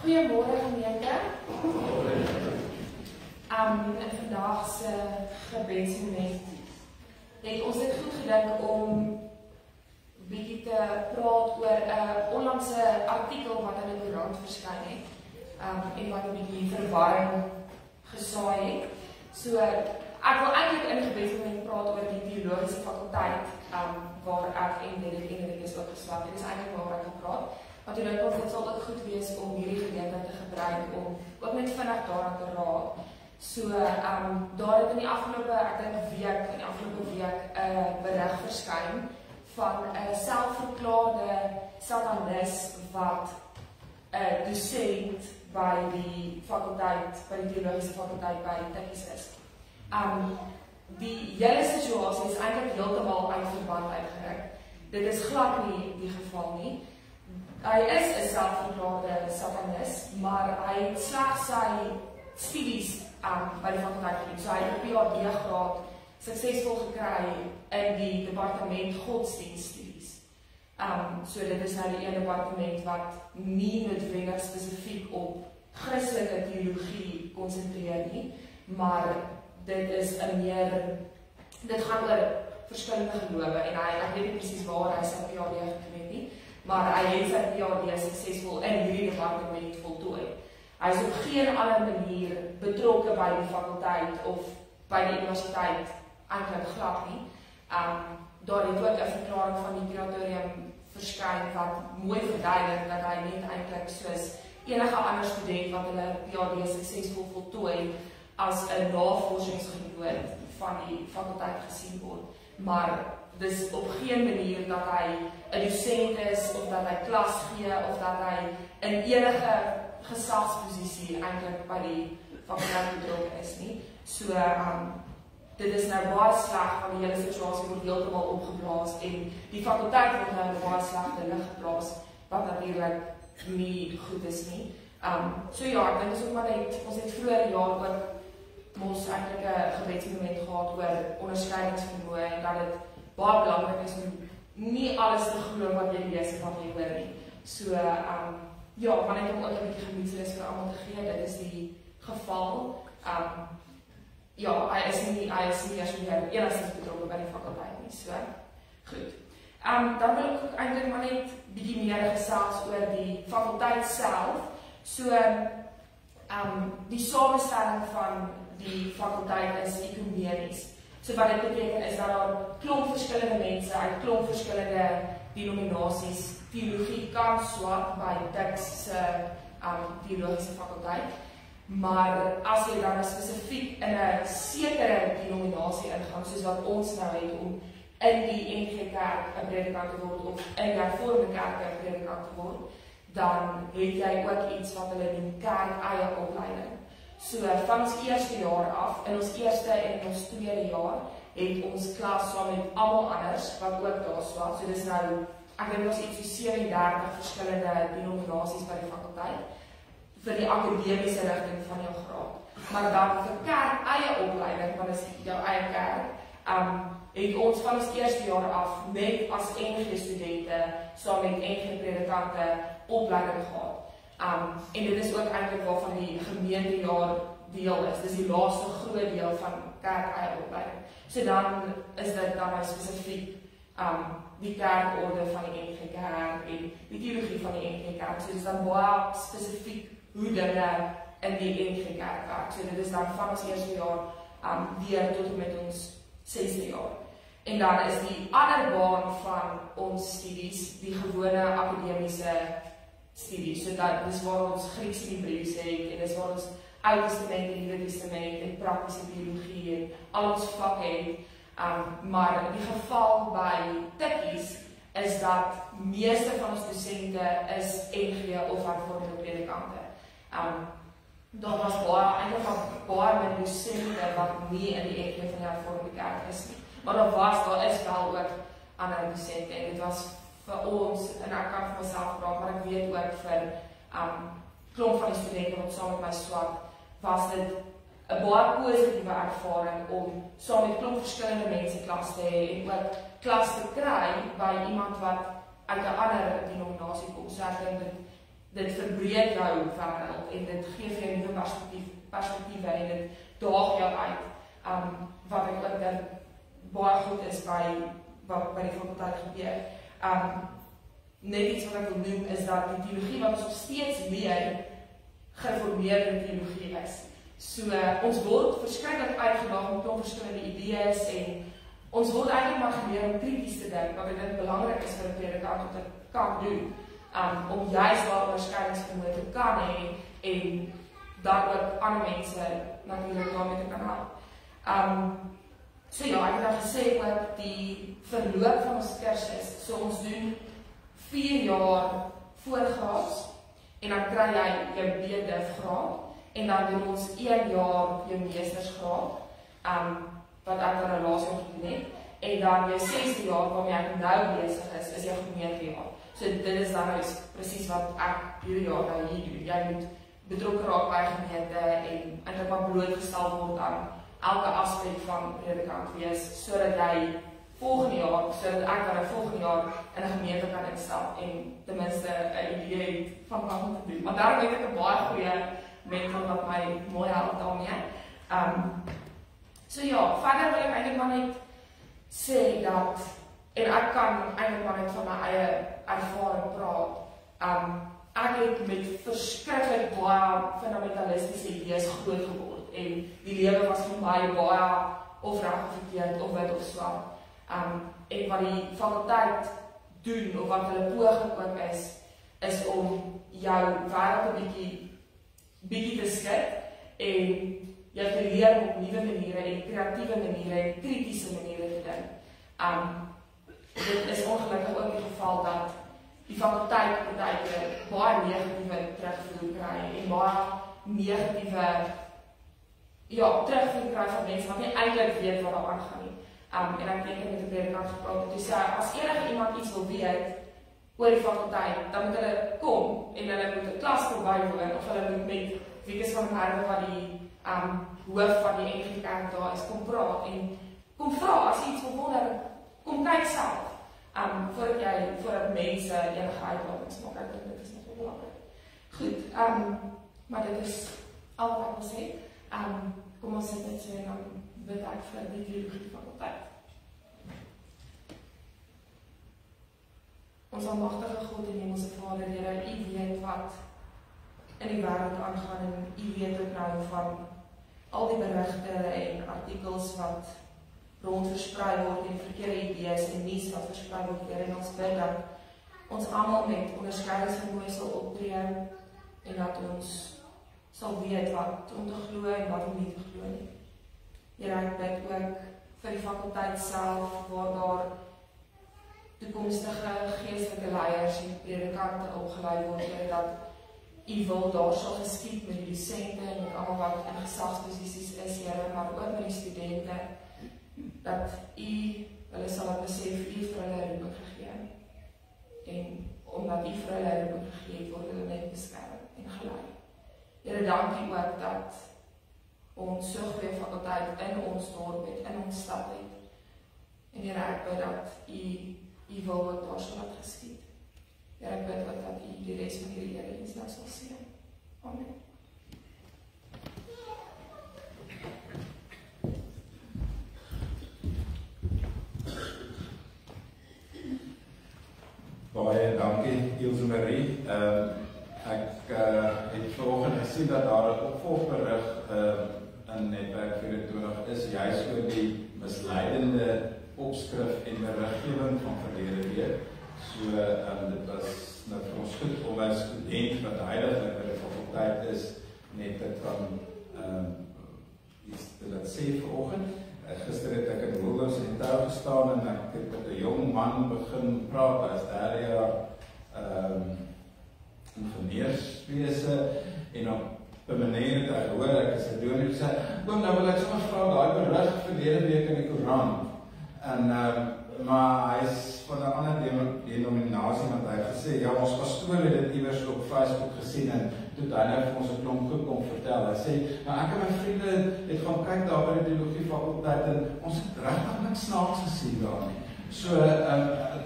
Goeiemôre gemeente. In vandag se gebedsmoment het ons dit goed gedink om bietjie te praat oor 'n onlangse artikel wat in die koerant verskyn het en wat 'n bietjie verwarring gesaai het. So ek wil eintlik in die gebedsmoment praat oor die teologiese fakulteit waar ek en Derek is ook geslaag. Dit is eintlik waar ek wil praat. Want toe dink ons dit sal ook goed wees om hierdie geleentheid te gebruik om ook net vinnig daaraan te raak. So daar het in die afgelope week 'n berig verskyn van 'n selfverklaarde satanis wat 'n dosent by die fakulteit, by die teologiese fakulteit by Tikkies is. Die hele situasie is eintlik heeltemal uit verband uitgeruk. Dit is glad nie die geval nie. Hy is 'n selfverklaarde satanis, maar hy het slegs sy studies by die fakulteit gedoen. So hy het 'n PhD-graad suksesvol gekry in die departement godsdienststudies. So dit is nou die een departement wat nie noodwendig spesifiek op Christelike teologie konsentreer nie, maar dit gaan oor verskillende gelowe en ek weet nie presies waar hy sy PhD gedoen het nie, maar hy het sy PhD suksesvol in hierdie departement voltooi. Hy is op geen ander manier betrokke by die fakulteit of by die universiteit eintlik glad nie. Daar het ook 'n verklaring van die kuratorium verskyn wat mooi verduidelik dat hy net eintlik soos enige ander student wat hulle PhD suksesvol voltooi as 'n navorsingsgenoot van die fakulteit gesien word. Maar dis op geen manier dat hy 'n dosent is of dat hy klas gee of dat hy in enige gesagsposisie eintlik by die fakulteit betrokke is nie. So dit is nou baie sleg van die hele situasie word heeltemal opgeblaas en die fakulteit word nou in baie slegte lig geplaas wat natuurlik nie goed is nie. So ja, ek dink dis ook maar net ons het vroeër jaar ook ons eintlik 'n gebedsmoment gehad oor onderskeidingsvermoë en dat dit baie belangrik is om nie alles te glo wat jy lees of wat jy hoor nie. So ja, maar net om ook 'n bietjie gemoedsrus vir almal te gee, dit is die geval. Ja, hy is nie enigstens betrokke by die fakulteit nie, so goed. Dan wil ek eintlik maar net bietjie meer gesels oor die fakulteit self. So die samestelling van die fakulteit is ekumenies. So wat dit beteken is dat daar klomp verskillende mense uit klomp verskillende denominasies teologie kan swat by Tikkies se teologiese fakulteit. Maar as jy dan spesifiek in 'n sekere denominasie ingaan, soos wat ons nou het om in die NG Kerk 'n predikant te word of in die Hervormde Kerk 'n predikant te word, dan het jy ook iets wat hulle noem kerk eie opleiding. So van ons eerste jaar af, in ons eerste en ons tweede jaar, het ons klas saam met almal anders wat ook daar swat. So dis nou, ek dink ons het so 37 verskillende denominasies by die fakulteit vir die akademiese rigting van jou graad. Maar dan vir kerk eie opleiding, want dis jou eie kerk, het ons van ons eerste jaar af net as NG studente saam met NG predikante opleiding gehad. En dit is ook eintlik waarvan die gemeentejaar deel is. Dis die laaste groot deel van kerk eie opleiding. So dan is dit dan spesifiek die kerkorde van die NG Kerk en die teologie van die NG Kerk. So dit is dan baie spesifiek hoe dinge in die NG Kerk werk. So dit is dan van ons eerste jaar weer tot en met ons 6de jaar. En dan is die ander baan van ons studies die gewone akademiese studies. So dat dis waar ons Grieks en Hebreëus het en dis waar ons Ou Testament en Nuwe Testament en praktiese teologie en al ons vakke het. Maar die geval by Tikkies is dat meeste van ons dosente is NG of hervormde predikante. Daar was baie met dosente wat nie in die NG van die Hervormde Kerk is nie. Maar daar is wel ook ander dosente en dit was vir ons, en ek kan vir myself praat, maar ek weet ook vir klomp van die studente wat saam met my swat, was dit 'n baie positiewe ervaring om saam met klomp verskillende mense klas te hê en ook klas te kry by iemand wat uit 'n ander denominasie kom. So ek dink dit dit verbreek jou wêreld en dit gee vir jou nuwe perspektiewe en dit daag jou uit. Wat ek ook dink baie goed is by die fakulteit gebeur. Net iets wat ek wil noem is dat die teologie wat ons nog steeds leer, gereformeerde teologie is. So, ons word verskriklik uitgedaag met verskillende idees en ons word eintlik maar geleer om krities te dink, wat ek dink belangrik is vir 'n predikant om dit kan doen, om juist daar onderskeidingsvermoë te kan hê en dan ook ander mense natuurlik daarmee te kan help. So ja, ek het al gesê ook die verloop van ons kursus, so ons doen 4 jaar voorgraads en dan kry jy jou B.Div graad en dan doen ons 1 jaar jou meestersgraad, wat ek dan laas gedoen het, en dan jou 6de jaar waarmee ek nou besig is jou gemeentejaar. So dit is dan presies wat ek hierdie jaar nou hier doen. Jy moet betrokke raak by gemeente en eintlik maar blootgestel word aan elke aspek van predikant wees, sodat jy volgende jaar, sodat ek dan volgende jaar in 'n gemeente kan instel en ten minste 'n idee het van wat om te doen. Maar daarom het ek 'n baie goeie mentor wat my mooi help daarmee. So ja, verder wil ek eintlik maar net sê dat, en ek kan eintlik maar net van my eie ervaring praat, ek het met verskriklik baie fundamentalistiese idees groot geword en die lewe was vir my baie of reg of verkeerd of wit of swart. En wat die fakulteit doen of wat hulle poging ook is om jou wêreld 'n bietjie te skud en jy te leer op nuwe maniere en kreatiewe maniere en kritiese maniere te dink. Dit is ongelukkig ook die geval dat die fakulteit partykeer baie negatiewe terugvoer kry en baie negatiewe terugvoer kry van mense wat nie eintlik weet wat daar aangaan nie. En ek dink met die predikant gepraat, toe sê as enige iemand iets wil weet oor die fakulteit, dan moet hulle kom en hulle moet 'n klas bywoon of hulle moet met Wieke van Herwe wat die hoof van die NG Kerk daar is, kom praat en kom vra as jy iets wil wonder, kom kyk self. Voordat mense enige uitlatings maak, ek dink dit is net belangrik. Goed, maar dit is al wat ek wil sê. Kom ons sit net so en dan bid ek vir die teologie fakulteit. Ons almagtige God en hemelse Vader, Here, U weet wat in die wêreld aangaan en U weet ook nou van al die berigte en artikels wat rondversprei word en verkeerde idees en nuus wat versprei word hier en ons bid dat ons almal met onderskeidingsvermoë sal optree en dat ons sal weet wat om te glo en wat om nie te glo nie. Here, ek bid ook vir die fakulteit self waar daar toekomstige geestelike leiers en predikante opgelei word, Here, dat U wil daar sal geskied met die dosente en met almal wat in gesagsposisies is, Here, maar ook met die studente, dat U hulle sal besef U vir hulle roeping gegee en omdat U vir hulle roeping gegee het, word hulle net beskerm en gelei. Here, dankie ook dat ons so goeie fakulteit in ons dorp het, in ons stad het. En Here, ek bid dat U wil wat daar sal laat geskied. Here, ek bid ook dat U die res van hierdie erediens nou sal seën. Amen. Baie dankie, Ilse Marie. Ek het vanoggend gesien dat daar 'n opvolgberig in Netwerk 24 is, juist oor die misleidende opskrif en beriggewing van verlede week. So, dit was nou vir ons goed om as student wat heiliglik by die fakulteit is, net dit van iets te laat sê vanoggend. Gister het ek in Willows in Touw gestaan en ek het met 'n jong man begin praat, hy is 3 jaar ingenieurswese en op 'n manier het ek hoor, ek is 'n dominee en sê, kom nou wil ek sommer vra daai berig verlede week in die koerant. En maar hy is van 'n ander denominasie want hy het gesê, ja, ons pastoor het dit iewers op Facebook gesien en toe hy nou vir ons 'n klomp goed kom vertel. Hy sê, nou ek en my vriende het gaan kyk daar by die teologie fakulteit en ons het regtig niks snaaks gesien daar nie. So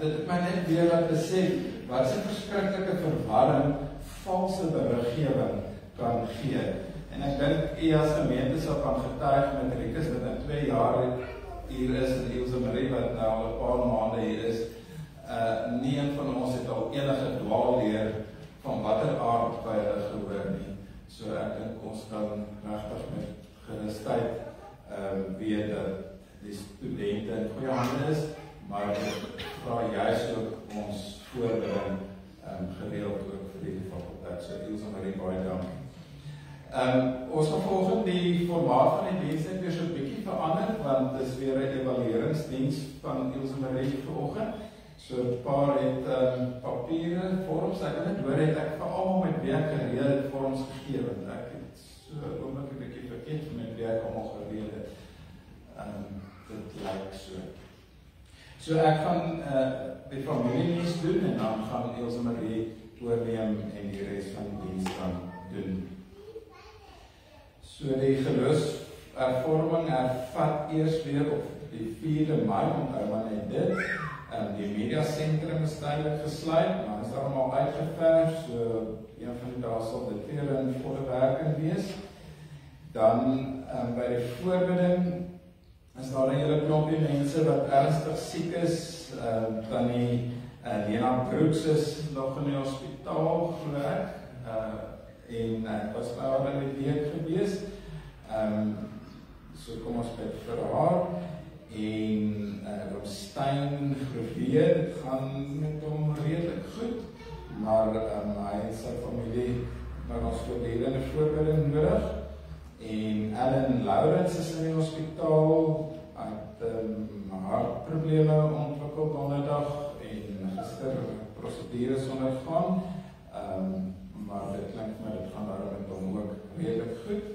dit het my net weer laat besef wat 'n verskriklike verwarring valse beriggewing kan gee. En ek dink u as gemeente sal kan getuig met Rikus dat in 2 jaar hier is en Ilse Marie wat nou al 'n paar maande hier is. Nie een van ons het al enige dwaalleer van watter aard by hulle gehoor nie. So ek dink ons kan regtig met gerusheid weet dat die studente in goeie hande is, maar ek vra juist ook ons voorbereiding gereeld ook vir die fakulteit. So Ilse Marie, baie dankie. Ons gaan volgens die formaat van die diens net weer so 'n bietjie verander, want dit is weer 'n evalueringsdiens van Ilse Marie vanoggend. So 'n paar het papiere, vorms, ek het net hoor het ek vir almal met wie ek gereël het vorms gegee, want ek het so oomblik 'n bietjie vergeet met wie ek almal gereël het. Dit lyk so. So ek gaan die familienies doen en dan gaan Ilse Marie oorneem en die res van die diens gaan doen. So die geloofservorming hervat eers weer op die 4de Mei, onthou maar net dit. Die mediasentrum is tydelik gesluit, maar is allemaal uitgeverf, so een van die dae sal dit weer in volle werking wees. Dan by die voorbidding is daar 'n hele klompie mense wat ernstig siek is. Tannie Lena Brooks is nog in die hospitaal, glo ek. En ek was by haar in die week gewees. So kom ons bid vir haar. En Stein Groeveer gaan met hom redelik goed, maar hy en sy familie maar ons voortdurende voorbereiding nodig. En Ellen Lawrence is in die hospitaal, hy het hartprobleme ontwikkel donderdag en gister prosedures ondergaan, maar dit klink my dit gaan daar met hom ook redelik goed.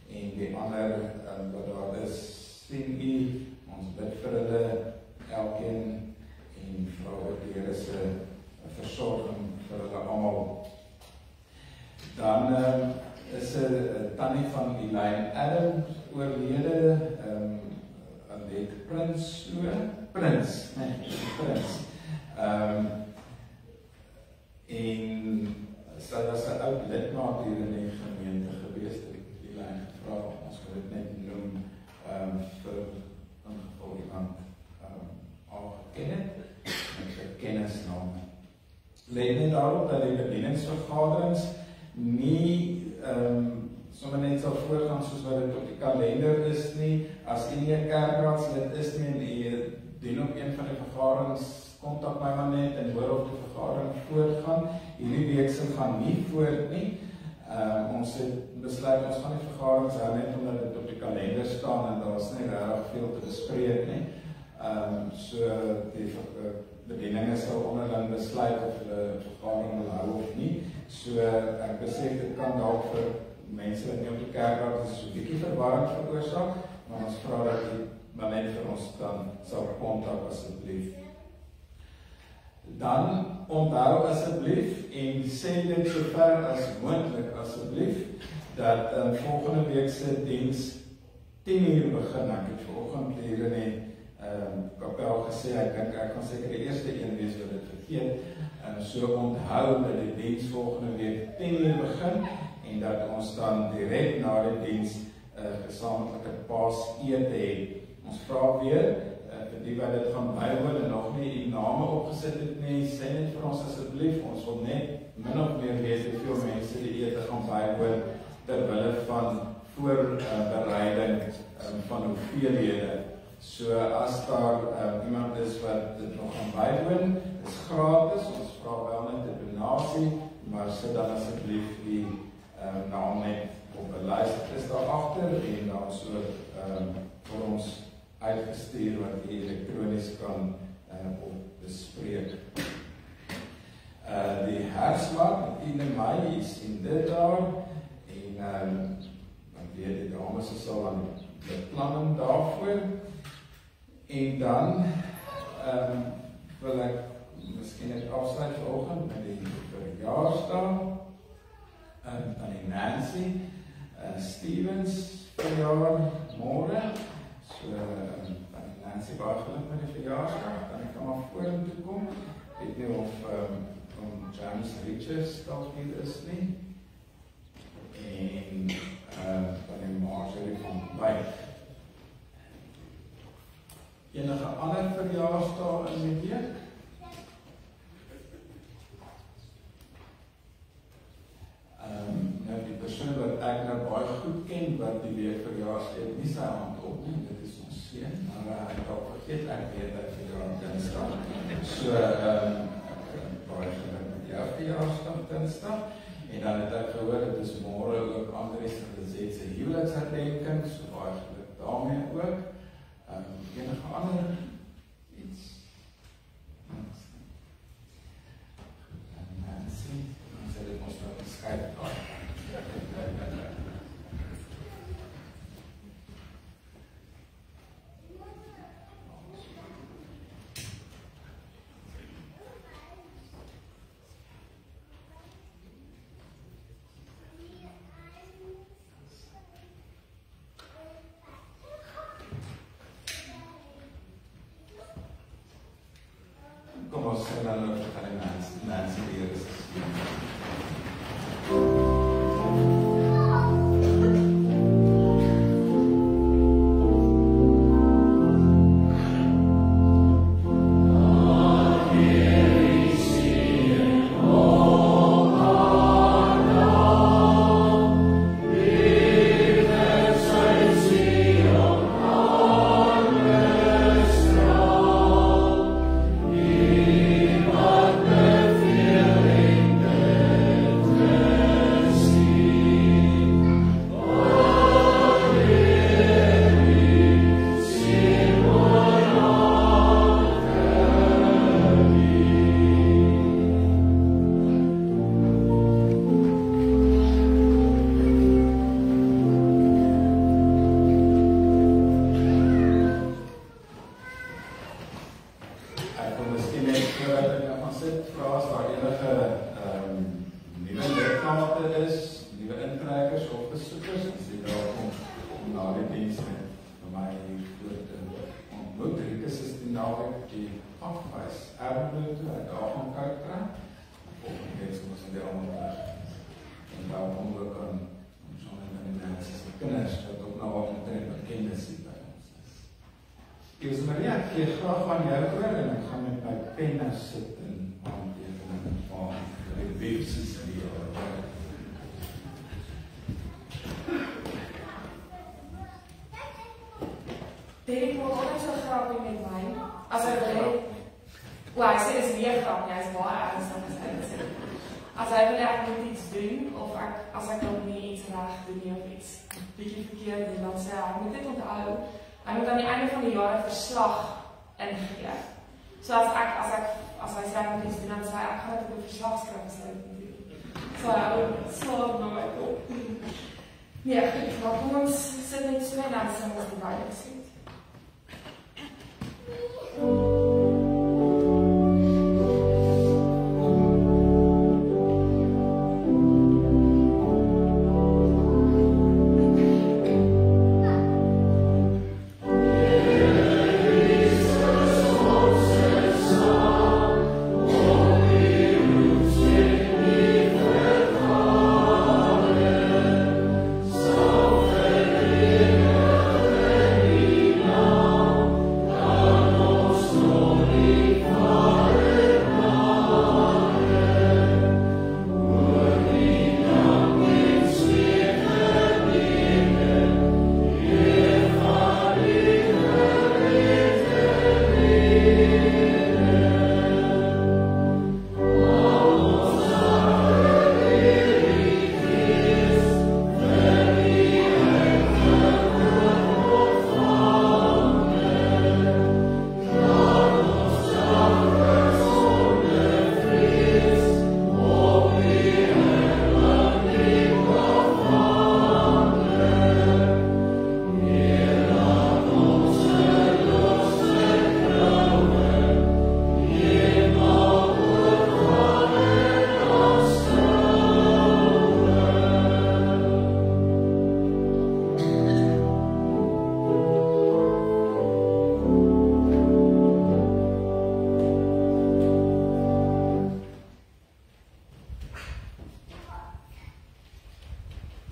En die ander wat daar is, sien u, ons bid vir hulle elkeen en vra ook die Here se versorging vir hulle almal. Dan is 'n tannie van Elaine Adams oorlede, Annette Prins. En sy was 'n oud lidmaat hier in die gemeente gewees, Elaine gevra, ons kan dit net noem vir ingeval iemand al geken het, met sy kennisname. Let net daarop dat die bedieningsvergaderings nie sommer net sal voorgaan soos wat dit op die kalender is nie. As u nie 'n kerkraadslid is nie en u dien op een van die vergaderings, kontak my maar net en hoor of die vergadering voortgaan. Hierdie week se gaan nie voort nie. Ons het besluit, ons gaan die vergaderings hou net omdat dit op die kalender staan en daar is nie regtig veel te bespreek nie. So die bedieninge sal onderling besluit of hulle vergadering wil hou of nie. So ek besef dit kan dalk vir mense wat nie op die kerkraad is so 'n bietjie verwarring veroorsaak, maar ons vra dat jy maar net vir ons dan sal kontak asseblief. Dan onthou asseblief en sê dit so ver as moontlik asseblief dat volgende week se diens 10:00 begin. Ek het vanoggend hier in die kapel gesê, ek dink ek gaan seker die eerste een wees wat dit vergeet. So onthou dat die diens volgende week 10:00 begin en dat ons dan direk na die diens gesamentlike paasete het. Ons vra weer vir die wat dit gaan bywoon en nog nie u name opgesit het nie, sê net vir ons asseblief, ons wil net min of meer weet hoeveel mense die ete gaan bywoon terwille van voorbereiding van hoeveelhede. So as daar iemand is wat dit nog gaan bywoon, is gratis, ons vra wel net 'n donasie, maar sit dan asseblief die naam net op 'n lys, is daar agter en dan so vir ons uitgestuur wat jy elektronies kan bespreek. Die herfstmark, 10 Mei is in dit daar en dan weet die dames sal dan beplanning daarvoor. En dan wil ek miskien net afsluit vanoggend met die verjaarsdag van die Nancy Stevens verjaar môre. So Nancy baie geluk met die verjaarsdag, dan kan maar vorentoe kom. Ek weet nie of van James Richards dalk hier is nie. En van die Marjorie van Wyk. Enige ander verjaarsdae in die week? Nou die persoon wat ek nou baie goed ken, wat die week verjaarsdag nie sy hand opneem, dit is ons seun, maar hy het al vergeet ek weet hy verjaar Dinsdag. So, baie geluk met jou verjaarsdag Dinsdag. En dan het ek gehoor, het is môre ook Andries en Lizet se huweliksherdenking, so baie geluk daarmee ook. Enige ander iets? Nancy, dan sê dit ons nou geskryf daar. Kom ons sê dan ook vir die Nancy die Here se seën. Derek maak altyd so grappie met my. As hy wil, hy sê dis weer grappie, hy is baie ernstig as hy sê. As hy wil ek moet iets doen, of as ek nog nie iets reg doen nie of iets bietjie verkeerd doen, dan sê hy moet dit onthou, hy moet aan die einde van die jaar 'n verslag ingegee. So as hy sê ek moet iets doen, dan sê hy ek gaan dit op 'n verslag skryf as hy dit doen. So hy hou slaap na my kop. Nee, goed, maar kom ons sit net so en dan sing ons die Bybellied. So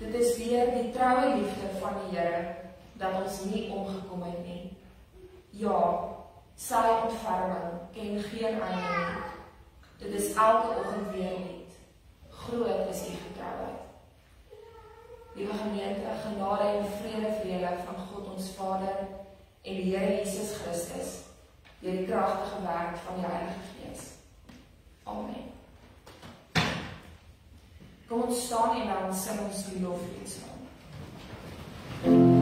Dit is deur die troue liefde van die Here dat ons nie omgekom het nie. Ja, sy ontferming ken geen einde nie. Dit is elke oggend weer nuut. Groot is die getrouheid. Liewe gemeente, genade en vrede van God ons Vader en die Here Jesus Christus, deur die kragtige werk van die Heilige Gees. Amen. Kom ons staan en dan sing ons die loflied saam. Thank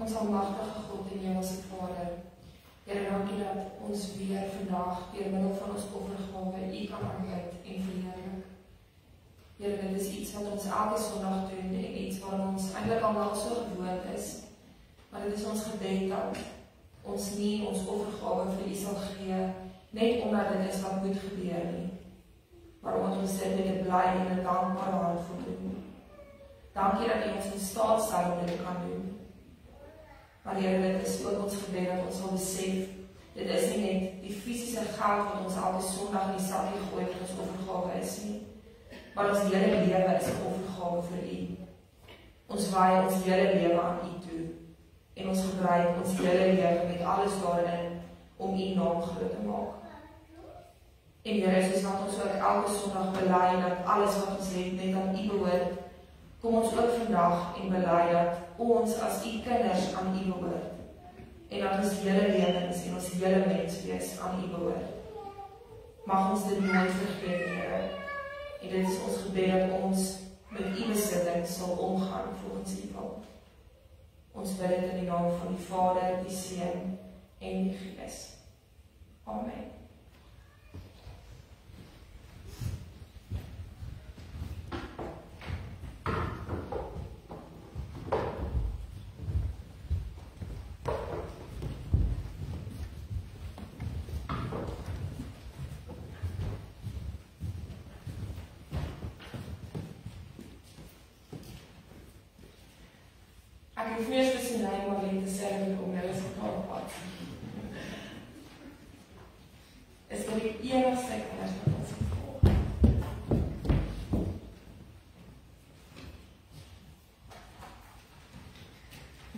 Ons almagtige God en Hemelse Vader, Here, dankie dat ons weer vandag deur middel van ons offergawe U kan aanbid en verheerlik. Here, dit is iets wat ons elke Sondag doen en iets wat ons eintlik al so gewoond is, maar dit is ons gebed dat ons nie ons offergawe vir U sal gee, net omdat dit is wat moet gebeur nie, maar omdat ons dit met 'n bly en 'n dankbare hart voldoen. Dankie dat U ons in staat stel om dit te kan doen. Maar Here, dit is ook ons gebed dat ons sal besef, dit is nie net die fisiese geld wat ons elke Sondag in die sakkie gooi wat ons offergawe is nie, maar ons hele lewe is 'n offergawe vir U. Ons waai ons hele lewe aan U toe en ons gebruik ons hele lewe met alles daarin om U naam groot te maak. En Here, soos wat ons ook elke Sondag bely dat alles wat ons het net aan U behoort, kom ons ook vandag en bely dat ons as U kinders aan U behoort en dat ons hele lewens en ons hele menswees aan U behoort. Mag ons dit nooit vergeet, Here. En dit is ons gebed dat ons met U besitting sal omgaan volgens U wil. Ons bid dit in die naam van die Vader, die Seun en die Gees. Amen. Ek hoef nie eens te sien maar alleen te sê om hulle is getaalpad. Is dit die enigste kinders wat ons gevolg.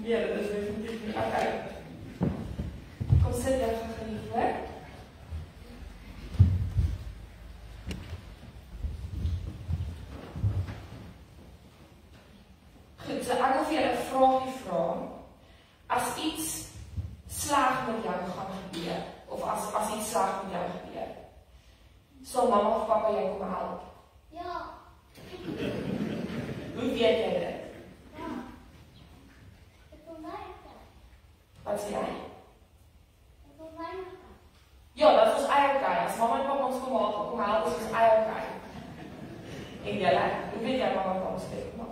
Ja, dit is definitief nie. Okay. Kom sit jy geniet hoor. Goed, so ek wil vir julle 'n vraagie vra. As iets sleg met jou gaan gebeur, of as iets sleg met jou gebeur, sal mamma of papa jou kom help? Ja. Hoe weet jy dit? Ja. Ek wil my help. Wat sê jy? Ek wil my help. Ja, dat is ons eie kei. As mamma en papa ons kom help, is ons eie kei. En julle, hoe weet jy mamma en papa ons kom help?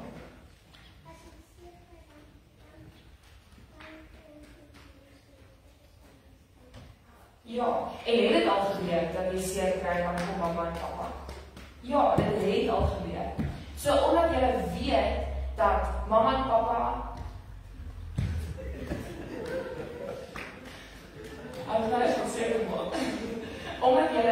Ja, en het dit al gebeur dat jy seer kry van mamma en papa? Ja, dit het al gebeur. So omdat jy weet dat mamma en papa omdat jy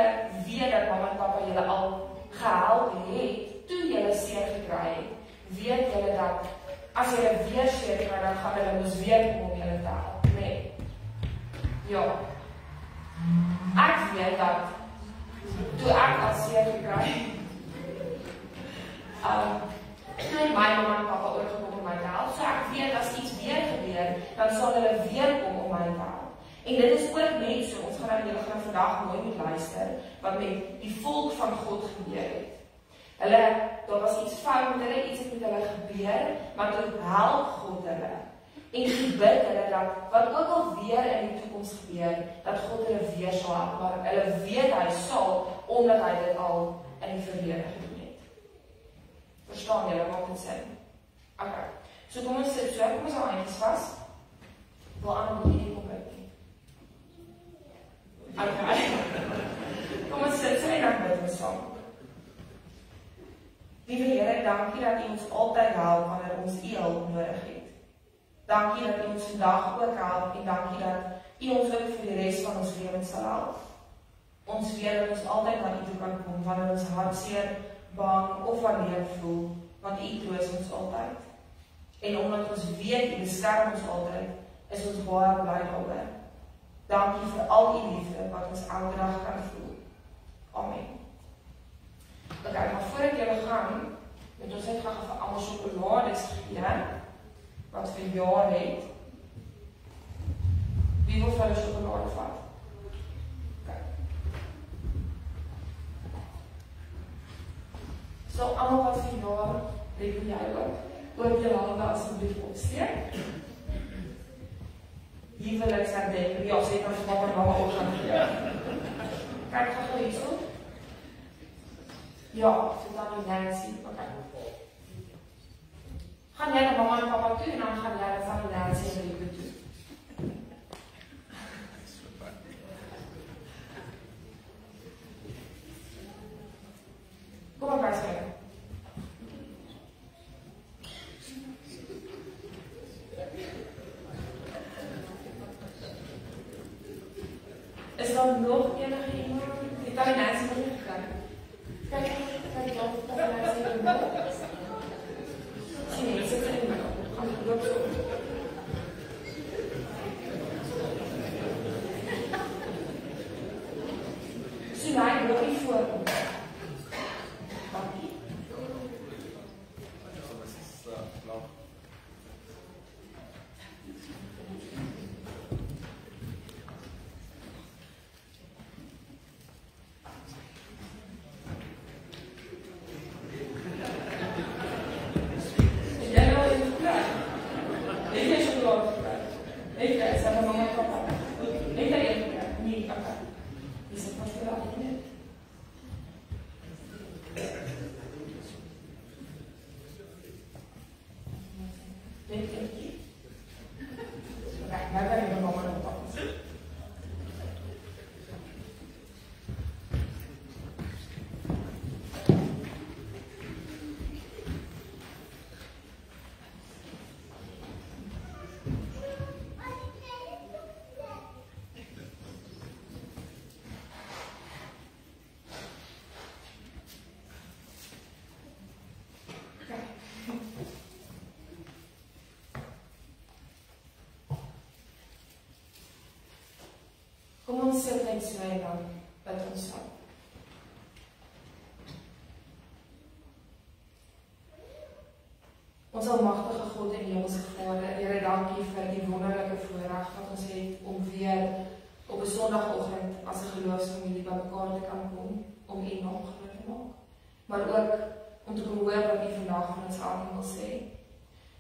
weet dat mamma en papa julle al gehelp het toe jy seer gekry het, weet jy dat as jy weer seer kry, dan gaan hulle mos weer kom om julle te help, nee. Ja. Ek weet dat toe ek al seer gekry toe my mamma en papa oorgekom om my te help, so ek weet as iets weer gebeur, dan sal hulle weer kom om my te help. En dit is ook net so, ons gaan julle gaan vandag mooi moet luister, wat met die volk van God gebeur het. Daar was iets fout met hulle, iets het met hulle gebeur, maar toe help God hulle. En die bid hulle dat, wat ook al weer in die toekoms gebeur, dat God hulle weer sal help, maar hulle weet hy sal, omdat hy dit al in die verlede gedoen het. Verstaan julle, maak dit sin? Ok, so kom ons sit so, kom ons al eindjes vast, wil aan die hierdie kom uit nie. Ok, kom ons sit so en dan bid ons saam. Liewe Here, dankie dat U ons altyd help wanneer ons U hulp nodig het. Dankie dat U ons vandag ook help en dankie dat U ons ook vir die res van ons lewens sal help. Ons weet dat ons altyd na U toe kan kom wanneer ons hartseer, bang of alleen voel, want U troos ons altyd. En omdat ons weet U beskerm ons altyd, is ons baie bly daaroor. Dankie vir al U liefde wat ons elke dag kan voel. Amen. Ok, maar voordat julle gaan, moet ons net graag vir allemaal chocolades gee, wat vir jaar het. Wie wil vir hulle chocolade vat? Ok. So, allemaal wat vir jaar, reken jy ook julle hande asseblief opsteek. huweliksherdenking. Ja, sê dan papa en mama ook gaan gee. Kyk gou hierso. Ja, so dan die Nancy. Okay. Gaan jy na mamma en papa toe en dan gaan jy van die Nancy en Rico toe. Kom maar kyk. Is daar nog enige iemand? Die kan die Nancy nog nie gegaan. Kijk, zie, zit erin. Loop zo. Zie, hij wil niet voor. Kom ons sit net so en dan bid ons saam. Ons almagtige God en hemelse Vader, Here, dankie vir die wonderlike voorreg wat ons het om weer op 'n Sondagoggend as 'n geloofsfamilie bymekaar te kan kom om U naam groot te maak, maar ook om te hoor wat U vandag van ons almal wil sê.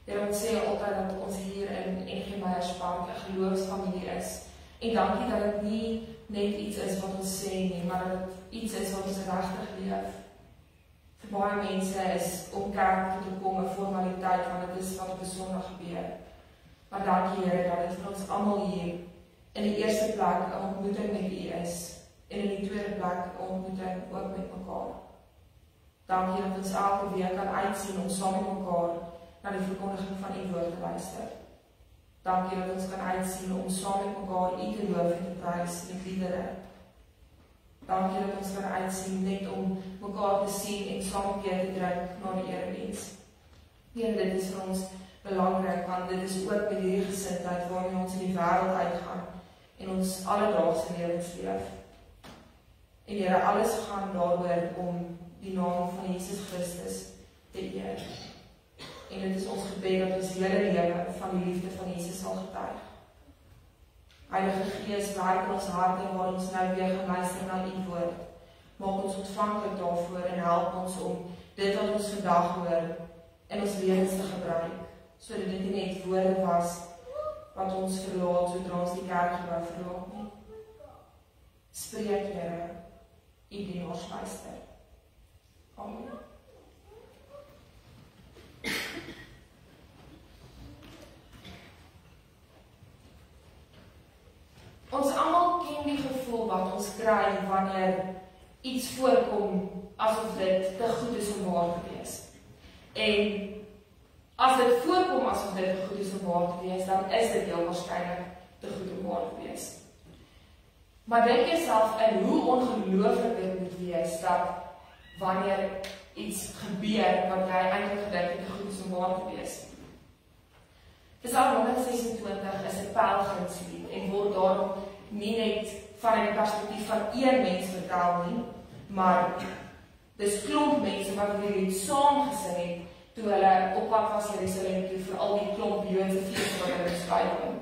Here, ons sê altyd dat ons hier in NG Meyerspark 'n geloofsfamilie is. En dankie dat dit nie net iets is wat ons sê nie, maar dat dit iets is wat ons regtig leef. Vir baie mense is om kerk toe te kom 'n formaliteit, want dit is wat op 'n Sondag gebeur. Maar dankie Here dat dit vir ons almal hier in die eerste plek 'n ontmoeting met U is, en in die tweede plek 'n ontmoeting ook met mekaar. Dankie dat ons elke week kan uitsien om saam met mekaar na die verkondiging van U woord te luister. Dankie dat ons kan uitsien om saam met mekaar U te loof en te prys met liedere. Dankie dat ons kan uitsien net om mekaar te sien en saam 'n keer te drink na die erediens. Here, dit is vir ons belangrik, want dit is ook met hierdie gesindheid waarmee ons in die wêreld uitgaan en ons alledaagse lewens leef. En Here, alles gaan daaroor om die naam van Jesus Christus te eer. En dit is ons gebed dat ons hele lewe van die liefde van Jesus sal getuig. Heilige Gees, werk in ons harte waar ons nou weer gaan luister na U woord. Maak ons ontvanklik daarvoor en help ons om dit wat ons vandag hoor in ons lewens te gebruik, sodat dit nie net woorde was wat ons verlaat sodra ons die kerkgebou verlaat nie. Spreek, Here, U dienaars luister. Amen. Ons almal ken die gevoel wat ons kry wanneer iets voorkom asof dit te goed is om waar te wees. En as dit voorkom asof dit te goed is om waar te wees, dan is dit heel waarskynlik te goed om waar te wees. Maar dink jouself in hoe ongelooflik dit moet wees dat wanneer iets gebeur wat jy eintlik gedink het te goed is om waar te wees. Psalm 126 is 'n pelgrimslied en word daarom nie net van die perspektief van een mens vertel nie, maar dis klomp mense wat hierdie lied saam gesing het toe hulle op pad was Jerusalem toe vir al die klomp Joodse feeste wat hulle bywoon.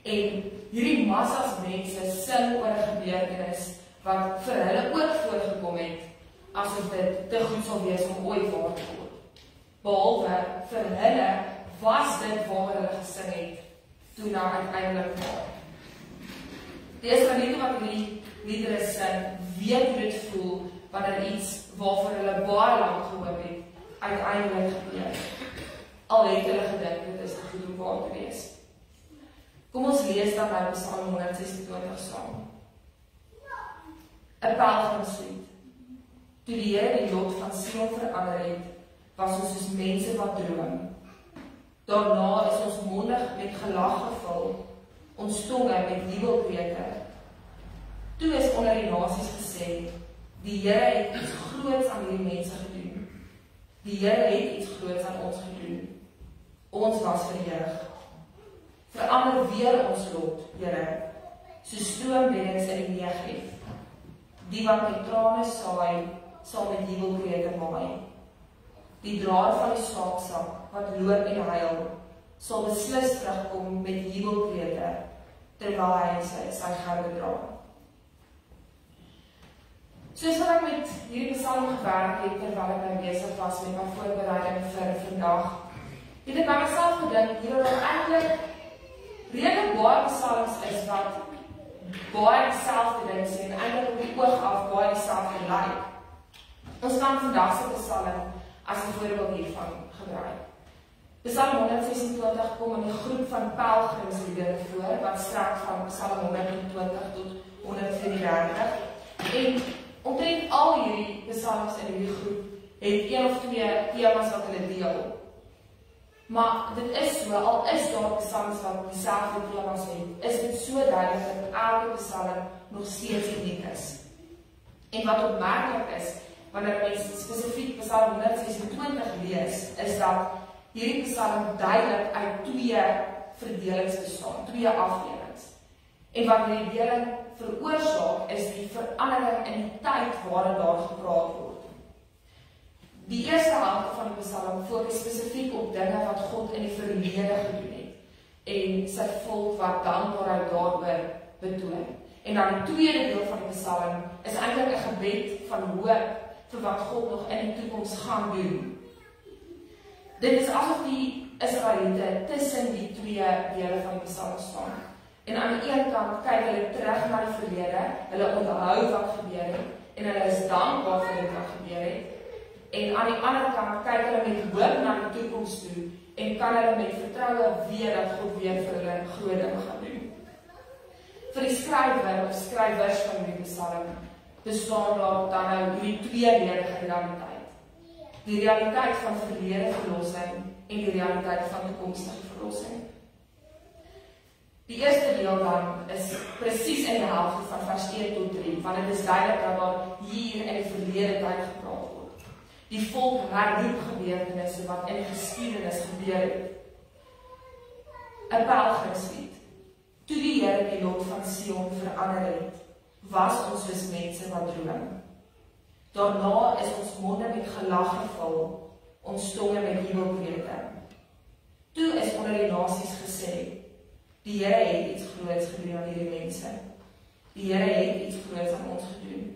En hierdie massas mense sing oor 'n gebeurtenis wat vir hulle ook voorgekom het asof dit te goed sal wees om ooit waar te word. Behalwe vir hulle was dit waar hulle gesing het toe na uiteindelik waar. Die Israeliete wat die liedere sing, weet hoe dit voel, wanneer iets waarvoor hulle baie lang gehoop het, uiteindelik gebeur. Al het hulle gedink, dit is te goed om waar te wees. Kom ons lees dan by Psalm 126 saam. 'n pelgrimslied. Toe die Here die lot van Sion verander het, was ons soos mense wat droom. Daarna is ons mondig met gelag gevul, ons tonge met jubelkrete. Toe is onder die nasies gesê, die Here het iets groots aan hierdie mense gedoen. Die Here het iets groots aan ons gedoen. Ons was verheug. Verander weer ons lot, Here, so stroombeddings in die Negev. Die wat met trane saai, sal met jubelkrete maai. Die draer van die saaksak, wat loop en huil, sal beslis terugkom met jubelkrete, terwyl hy sy goue dra. Soos wat ek met hierdie psalm gewerk het, terwyl ek my besig was met my voorbereiding vir vandag, het ek by myself gedink, hier dat eintlik redelik baie psalms is wat baie dieselfde ding sê en eintlik op die oog af baie dieselfde lyk. Ons kan vandag se psalm as 'n voorbeeld hiervan gebruik. Psalm 126 kom in 'n groep van pelgrimsliedere voor wat strek van Psalm 120 tot 134 en omtrent al hierdie psalms in hierdie groep het een of twee temas wat hulle deel. Maar dit is so, al is daar psalms wat dieselfde temas het, is dit so duidelik dat elke psalm nog steeds uniek is. En wat opmerklik is, wanneer mense spesifiek Psalm 126 lees, is dat hierdie psalm duidelik uit twee verdelings bestaan, twee afdelings. En wat die deling veroorsaak, is die verandering in die tyd waarin daar gepraat word. Die eerste helfte van die psalm fokus spesifiek op dinge wat God in die verlede gedoen het en sy volk wat dankbaarheid daaroor betoon. En dan die tweede deel van die psalm is eintlik 'n gebed van hoop vir wat God nog in die toekoms gaan doen. Dit is asof die Israeliete tussen die twee dele van die psalm staan. En aan die een kant kyk hulle terug na die verlede, hulle onthou wat gebeur het en hulle is dankbaar vir dit wat gebeur het. En aan die ander kant kyk hulle met hoop na die toekoms toe en kan hulle met vertroue weet dat God weer vir hulle groot dinge gaan doen. Vir die skrywer of skrywers van die psalm bestaan daar dan nou hierdie tweeledige realiteit. Die realiteit van verlede verlossing en die realiteit van toekomstige verlossing. Die eerste deel dan is presies in die helfte van vers 1 tot 3, want dit is duidelik dat daar hier in die verlede tyd gepraat word. Die volk herroep gebeurtenisse wat in die geskiedenis gebeur het. 'n pelgrimslied. Toe die Here die lot van Sion verander het, was ons soos mense wat droom. Daarna is ons monde met gelag gevul, ons tonge met jubelkrete. Toe is onder die nasies gesê, die Here het iets groots gedoen aan hierdie mense. Die Here het iets groots aan ons gedoen.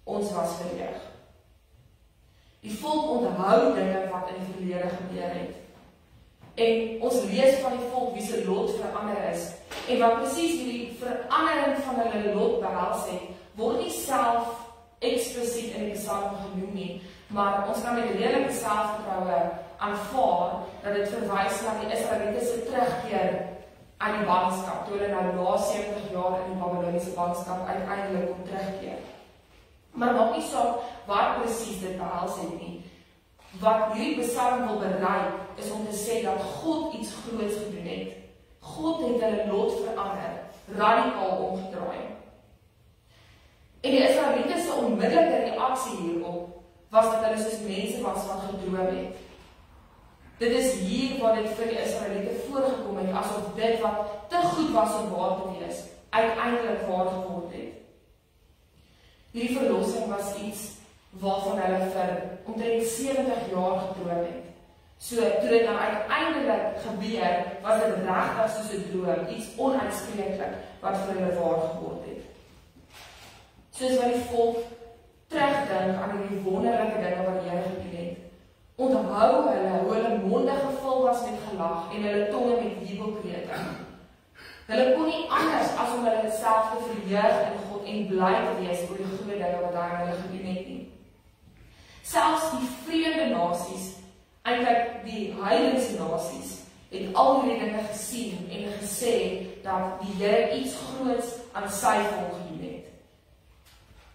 Ons was verheug. Die volk onthou dinge wat in die verlede gebeur het. En ons lees van die volk wie se lot verander is. En wat presies hierdie verandering van hulle lot behels het, word nie self eksplisiet in die psalm genoem nie, maar ons kan met redelike selfvertroue aanvaar dat dit verwys na die Israeliete se terugkeer aan die ballingskap, toe hulle nou na 70 jaar in die Babyloniese ballingskap uiteindelik kom terugkeer. Maar maak nie saak wat presies dit behels het nie. Wat hierdie psalm wil bereik, is om te sê dat God iets groots gedoen het. God het hulle lot verander, radikaal omgedraai. En die Israeliete se onmiddellike reaksie hierop was dat hulle soos mense was wat gedroom het. Dit is hier waar dit vir die Israeliete voorgekom het, asof dit wat te goed was om waar te wees, uiteindelik waar geword het. Hierdie verlossing was iets waarvan hulle vir omtrent 70 jaar gedroom het. So, toe dit nou uiteindelik gebeur, was dit regtig soos 'n droom, iets onuitspreeklik wat vir hulle waar geword het. Soos wat die volk terugdink aan die wonderlike dinge wat die Here gedoen het, onthou hulle hoe hulle monde gevul was met gelag en hulle tonge met jubelkrete. Hulle kon nie anders as om hulle self te verheug in God en bly te wees oor die goeie dinge wat hy hulle gedoen het nie. Selfs die vreemde nasies, eintlik die heidense nasies, het al die dinge gesien en gesê dat die Here iets groots aan sy volk gedoen het.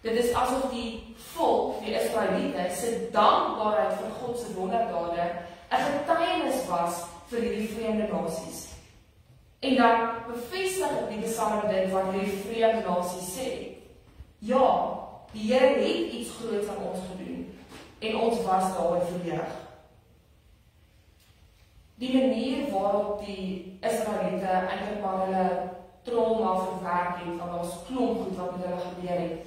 Dit is asof die volk, die Israeliete, se dankbaarheid vir God se wonderdade 'n getuienis was vir hierdie vreemde nasies. En dan bevestig die Psalm dit wat hierdie vreemde nasies sê. Ja, die Here het iets groots aan ons gedoen en ons was daaroor verheug. Die manier waarop die Israeliete eintlik maar hulle trauma verwerk het, want daar's klomp goed wat met hulle gebeur het,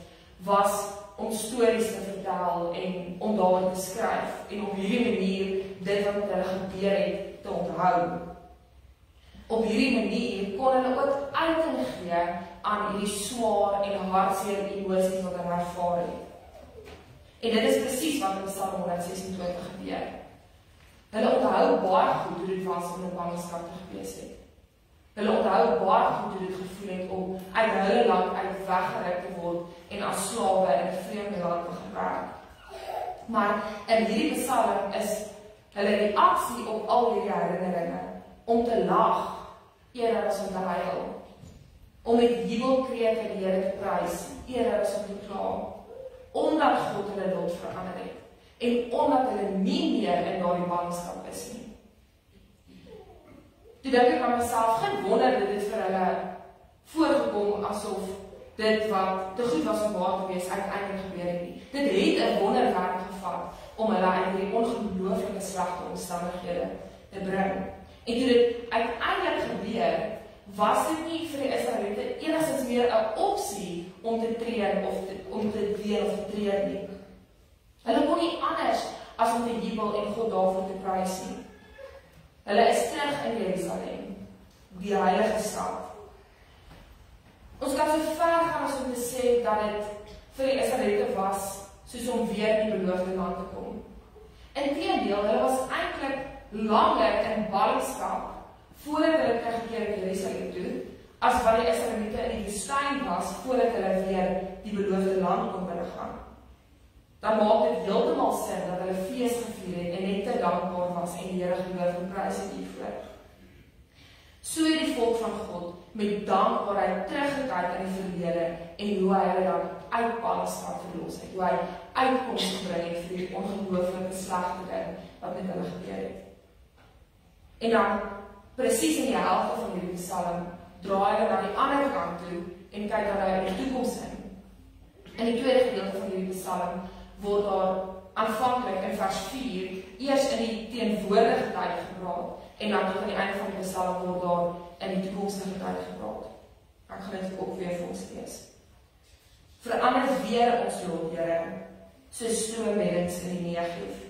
was om stories te vertel en om daaroor te skryf en op hierdie manier dit wat met hulle gebeur het te onthou. Op hierdie manier kon hulle ook uiting gee aan hierdie swaar en hartseer emosies wat hulle ervaar het. En dit is presies wat in Psalm 126 gebeur. Hulle onthou baie goed hoe dit was om in ballingskap te gewees het. Hulle onthou baie goed hoe dit gevoel het om uit hulle land uit weggeruik te word en as slawe in 'n vreemde land te gewerk. Maar in hierdie Psalm is hulle reaksie op al hierdie herinneringe om te lag eerder as om te huil, om met jubelkrete die Here te prys eerder as om te kla, omdat God hulle lot verander het en omdat hulle nie meer in daardie ballingskap is nie. Toe dink ek aan myself, geen wonder dit vir hulle voorgekom asof dit wat te goed was om waar te wees uiteindelik gebeur het nie. Dit het 'n wonderwerk gevat om hulle uit die ongelooflike slegte omstandighede te bring. En toe dit uiteindelik gebeur, was dit nie vir die Israeliete enigstens meer 'n opsie om te tree of om te weer of te tree nie. Hulle kon nie anders as om te jubel en God daarvoor te prys nie. Hulle is terug in Jerusalem, die heilige stad. Ons kan so ver gaan as om te sê dat dit vir die Israeliete was soos om weer in die beloofde land te kom. Inteendeel, hulle was eintlik langer in ballingskap voordat hulle teruggekeer het Jerusalem toe, as wat die Israeliete in die woestyn was voordat hulle weer die beloofde land kon binnegaan. Dan maak dit heeltemal sin dat hulle fees gevier het en net te dankbaar was en die Here geloof en prys het hiervoor. So het die volk van God met dankbaarheid teruggekyk in die verlede en hoe hy hulle dan uit ballingskap verlos het, hoe hy uitkoms gebring het vir die ongelooflike slegte ding wat met hulle gebeur het. En dan, presies in die helfte van die Psalm, draai hulle na die ander kant toe en kyk dan na die toekoms in. In die tweede gedeelte van die Psalm word daar aanvanklik in vers 4 eers in die teenwoordige tyd gepraat en dan tot aan die einde van die Psalm word daar in die toekomstige tyd gepraat. Ek gaan dit ook weer vir ons lees. Verander weer ons lot, Here, soos stroomreddings in die Negev.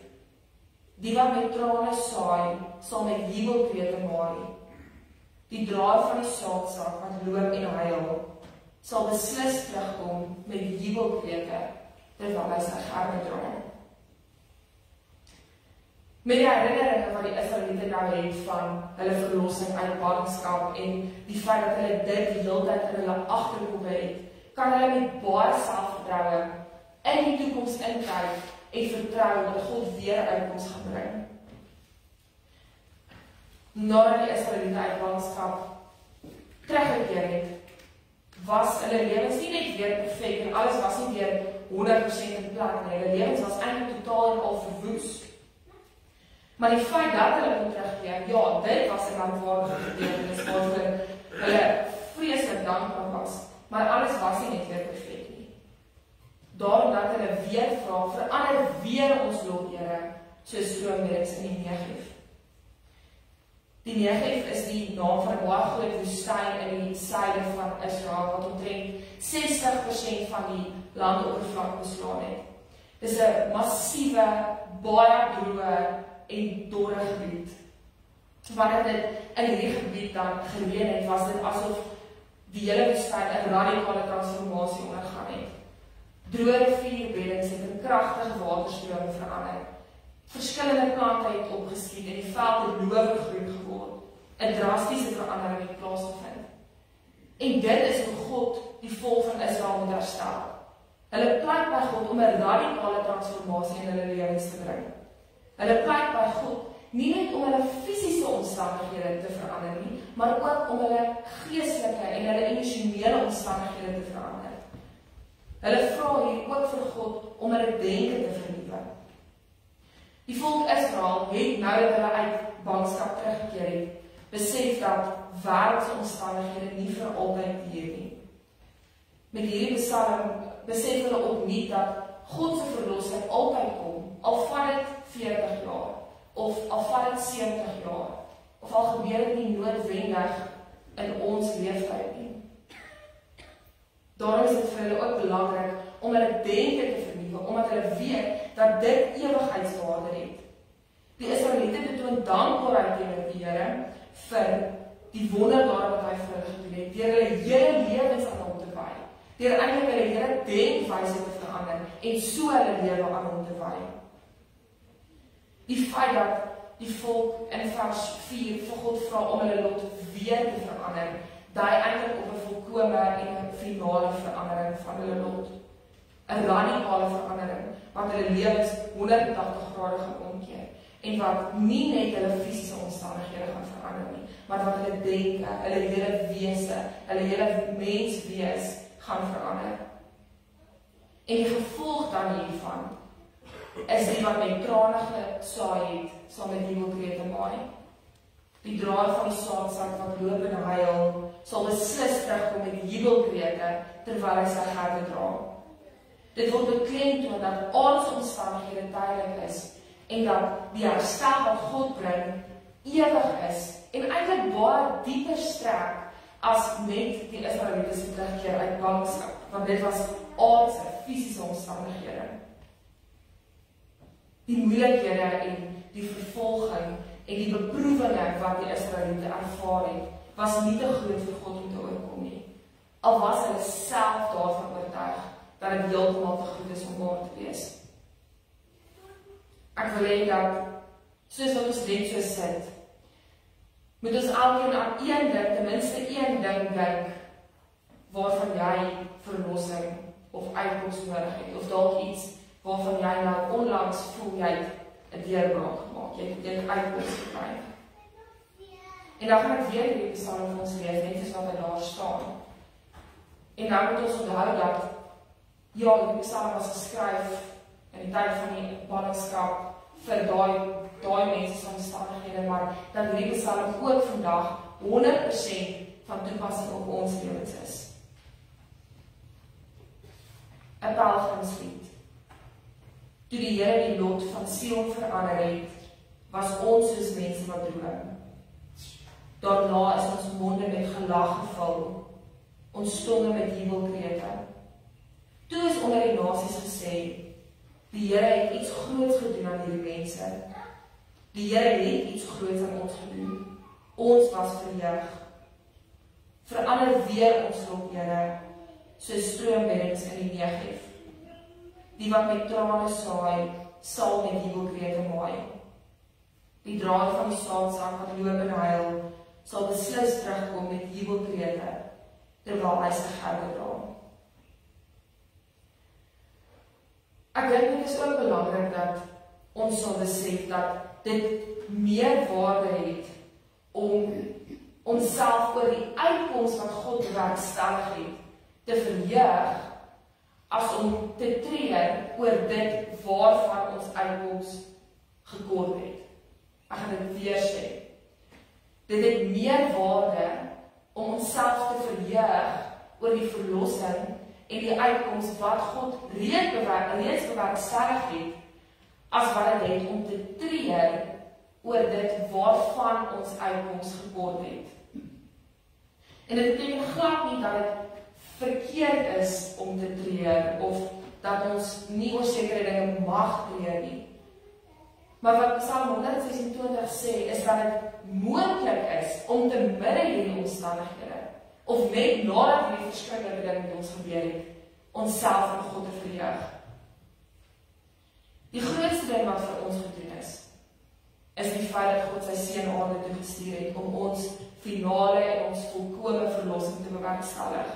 Die wat met trane saai, sal met jubelkrete maai. Die draer van die saadsak wat loop en huil, sal beslis terugkom met jubelkrete terwyl hy sy germe dra. Met die herinneringe wat die Israeliete nou het van hulle verlossing uit ballingskap en die feit dat hulle dit die hele tyd in hulle agterkop het, kan hulle met baie selfvertroue in die toekoms inkyk en vertrou dat God weer uitkoms gaan bring. Nadat die Israeliete uit ballingskap teruggekeer het, was hulle lewens nie net weer perfek en alles was nie weer 100% in plek nie. Hulle lewens was eintlik totaal en al verwoes. Maar die feit dat hulle kon terugkeer, ja, dit was 'n merkwaardige gebeurtenis waarvoor hulle vreeslik dankbaar was. Maar alles was nie net weer perfek nie. Daarom dat hulle weer vra, verander weer ons lot, Here, soos stroomreddings in die Negev. Die Negev is die naam van 'n baie groot woestyn in die suide van Israel, wat omtrent 60% van die landoppervlak beslaan het. Dis 'n massiewe, baie droë en dorre gebied. Wanneer dit in hierdie gebied dan gereën het, was dit asof die hele woestyn 'n radikale transformasie ondergaan het. Droë rivierbeddings het in kragtige waterstrome verander. Verskillende plante het opgeskiet en die veld het lowergroen geword. 'n drastiese verandering het plaasgevind. En dit is hoe God die volk van Israel moet herstel. Hulle pleit by God om 'n radikale transformasie in hulle lewens te bring. Hulle pleit by God nie net om hulle fisiese omstandighede te verander nie, maar ook om hulle geestelike en hulle emosionele omstandighede te verander. Hulle vra hier ook vir God om hulle denke te vernuwe. Die volk Israel het nou dat hulle uit bangskap teruggekeer het, besef dat wêreldse omstandighede nie vir altyd duur nie. Met hierdie psalm besef hulle opnuut dat God se verlossing altyd kom, al vat dit 40 jaar, of al vat dit 70 jaar, of al gebeur dit nie noodwendig in ons leeftyd nie. Daarom is dit vir hulle ook belangrik om hulle denke te vernuwe, omdat hulle weet dat dit ewigheidswaarde het. Die Israeliete betoon dankbaarheid teenoor die Here vir die wonderdade wat hy vir hulle gedoen het, deur hulle hele lewens aan hom te wy, deur eintlik hulle hele denkwyse te verander en so hulle lewe aan hom te wy. Die feit dat die volk in vers 4 vir God vra om hulle lot weer te verander, dui eintlik op 'n volkome en 'n finale verandering van hulle lot. 'n Radikale verandering wat hulle lewens 180 grade gaan omkeer en wat nie net hulle fisiese omstandighede gaan verander nie, maar wat hulle denke, hulle hele wese, hulle hele menswees gaan verander. En die gevolg dan hiervan is die wat met trane gesaai het, saam met jubelkrete maai. Die draer van die saadsak wat loop en huil, sal beslis terugkom met jubelkrete terwyl hy sy gerde dra. Dit word beklemtoon dat aardse omstandighede tydelik is en dat die herstel wat God bring ewig is en eintlik baie dieper strek as net die Israeliete se terugkeer uit bangskap, want dit was aardse, fisiese omstandighede. Die moeilikhede en die vervolging en die beproewinge wat die Israeliete ervaar het, was nie te groot vir God om te oorkom nie. Al was hulle self daarvan oortuig dat dit heeltemal te goed is om waar te wees. Ek wil hê dat, soos wat ons net so sit, moet ons elkeen aan een ding, ten minste een ding dink, waarvan jy verlossing of uitkoms nodig het, of dalk iets waarvan jy nou onlangs voel jy 'n deurbraak gemaak, jy het uitkoms gekry. En dan gaan ek weer hierdie psalm vir ons lees, net soos wat hy daar staan. En dan moet ons onthou dat, ja, die psalm was geskryf in die tyd van die ballingskap vir daai mense se omstandighede, maar dat hierdie psalm ook vandag 100% van toepassing op ons lewens is. 'n pelgrimslied. Toe die Here die lot van Sion verander het, was ons soos mense wat droom. Daarna is ons monde met gelag gevul, ons tonge met jubelkrete. Toe is onder die nasies gesê, die Here het iets groots gedoen aan hierdie mense. Die Here het iets groots aan ons gedoen. Ons was verheug. Verander weer ons lot, Here, soos stroombeddings in die Negev. Die wat met trane saai, sal met jubelkrete maai. Die draer van die saadsak wat loop en huil, sal beslis terugkom met jubelkrete, terwyl hy sy gerde dra. Ek dink dit is ook belangrik dat ons sal besef dat dit meer waarde het om onsself oor die uitkoms wat God bewerkstellig het te verheug, as om te treur oor dit waarvan ons uitkoms gekort het. Ek gaan dit weer sê. Dit het meer waarde om onsself te verheug oor die verlossing en die uitkoms wat God reeds bewerkstellig het, as wat dit het om te treur oor dit waarvan ons uitkoms gekort het. En dit beteken glad nie dat dit verkeerd is om te treur, of dat ons nie oor sekere dinge mag treur nie. Maar wat Psalm 126 sê, is dat dit moontlik is om te midde hierdie omstandighede, of net nadat hierdie verskriklike ding met ons gebeur het, onsself aan God te verheug. Die grootste ding wat vir ons gedoen is die feit dat God sy seun aarde toe gestuur het om ons finale en ons volkome verlossing te bewerkstellig.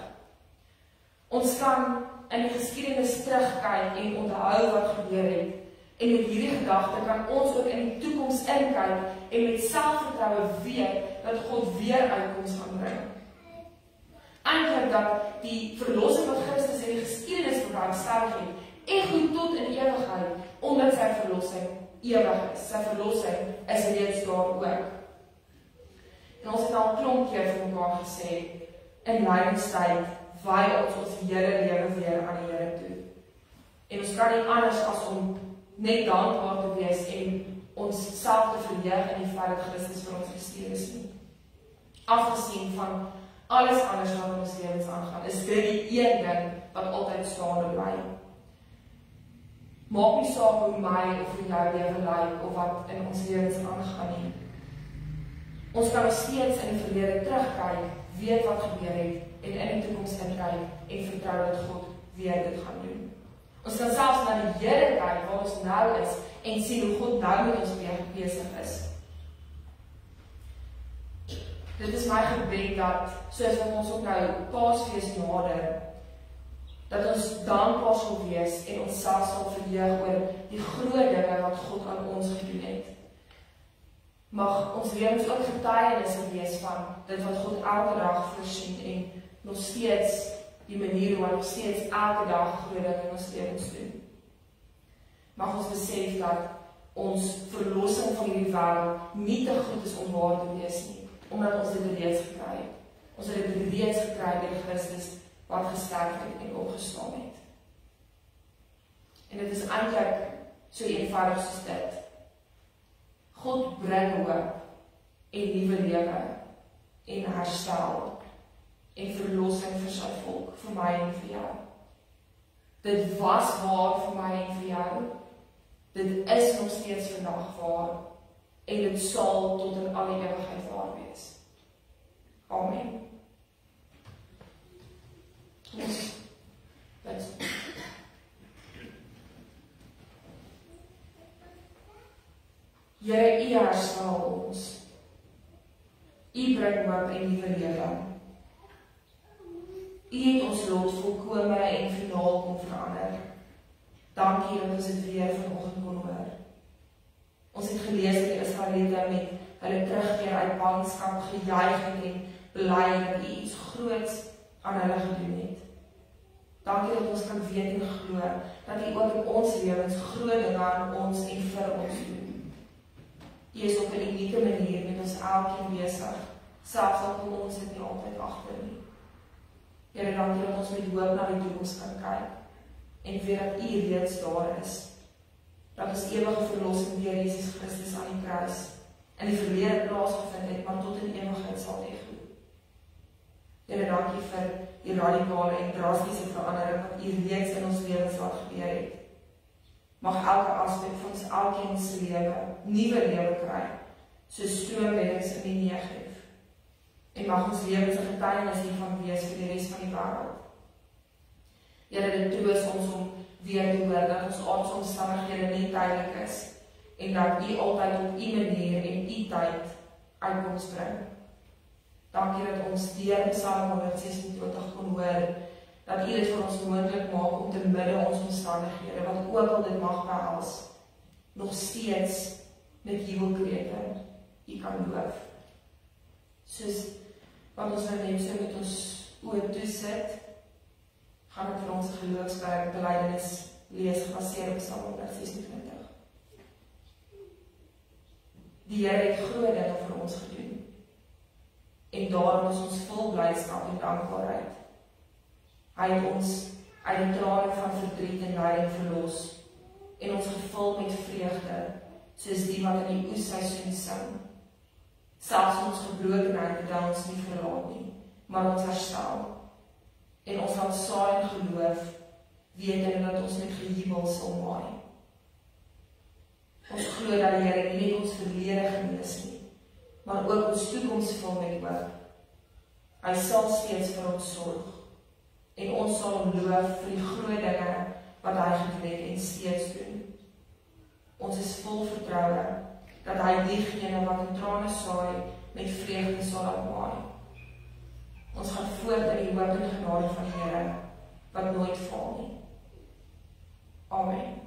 Ons kan in die geskiedenis terugkyk en onthou wat gebeur het, en met hierdie gedagte kan ons ook in die toekoms inkyk en met selfvertroue weet dat God weer uitkoms gaan bring. Eintlik dat die verlossing wat Christus in die geskiedenis bewerkstellig het, goed tot in ewigheid, omdat sy verlossing ewig is. Sy verlossing is reeds daar ook. En ons het al 'n klomp keer vir mekaar gesê, in lydingstyd wy ons hele lewe weer aan die Here toe. En ons kan nie anders as om net dankbaar te wees en ons self te verheug in die feit dat Christus vir ons gestuur is nie. Afgesien van alles anders wat in ons lewens aangaan, is dit die een ding wat altyd staande bly. Maak nie saak hoe my of hoe jou lewe lyk of wat in ons lewens aangaan nie. Ons kan nog steeds in die verlede terugkyk, weet wat gebeur het en in die toekoms inkyk en vertrou dat God weer dit gaan doen. Ons kan selfs na die Here kyk waar ons nou is en sien hoe God nou met ons weer besig is. Dit is my gebed dat, soos wat ons ook nou Paasfees nader, dat ons dankbaar sal wees en ons self sal verheug oor die groot dinge wat God aan ons gedoen het. Mag ons lewens ook getuienisse wees van dit wat God elke dag voorsien en nog steeds die manier waar nog steeds elke dag groot dinge in ons lewens doen. Mag ons besef dat ons verlossing van hierdie wêreld nie te goed is om waar te wees nie, omdat ons dit reeds gekry het. Ons het dit reeds gekry deur Christus wat gesterf het en opgestaan het. En dit is eintlik so eenvoudig soos dit. God bring hoop en nuwe lewe en herstel en verlossing vir sy volk, vir my en vir jou. Dit was waar vir my en vir jou. Dit is nog steeds vandag waar en dit sal tot in alle ewigheid waar wees. Amen. Here, U herstel ons. U bring hoop en nuwe lewe. U het ons lot volkome en finaal kom verander. Dankie dat ons dit weer vanoggend kon hoor. Ons het gelees dat die Israeliete met hulle terugkeer uit ballingskap gejuig het en bly dat U iets groots aan hulle gedoen het. Dankie dat ons kan weet en glo dat U ook in ons lewens groot dinge aan ons en vir ons doen. U is op 'n unieke manier met ons elkeen besig, selfs al kom ons dit nie altyd agter nie. Here, dankie dat ons met hoop na die toekoms kan kyk en weet dat U reeds daar is. Dat ons ewige verlossing deur Jesus Christus aan die kruis in die verlede plaasgevind het, maar tot in ewigheid sal ego. Here, dankie vir die radikale en drastiese verandering wat U reeds in ons lewens laat gebeur het. Mag elke aspek van ons elkeen se lewe nuwe lewe kry, soos stroomreddings in die Negev. En mag ons lewens 'n getuienis hiervan wees vir die res van die wêreld. Here, dit troos ons om weer te hoor dat ons aardse omstandighede nie tydelik is en dat U altyd op U manier en U tyd uitkoms bring. Dankie dat ons deur Psalm 126 kon hoor dat U dit vir ons moontlik maak om te midde ons omstandighede, wat ook al dit mag behels, nog steeds met jubelkrete U kan loof. Soos wat ons nou net so met ons oë toesit, gaan ek vir ons geloofsbelijdenis lees gebaseer op Psalm 126. Die Here het groot dinge vir ons gedoen en daarom is ons vol blydskap en dankbaarheid. Hy het ons uit die trane van verdriet en lyding verlos en ons gevul met vreugde, soos die wat in die oesseisoen sing. Selfs ons gebrokenheid het ons nie verlaat nie, maar ons herstel. En ons laat saai in geloof, wetende dat ons met gejubel sal maai. Ons glo dat die Here nie net ons verlede genees nie, maar ook ons toekoms vul met hoop. Hy sal steeds vir ons sorg. En ons sal hom loof vir die groot dinge wat hy gedoen het en steeds doen. Ons is vol vertroue dat hy diegene wat in trane saai, met vreugde sal laat maai. Ons gaan voort in die hoop en genade van die Here, wat nooit val nie. Amen.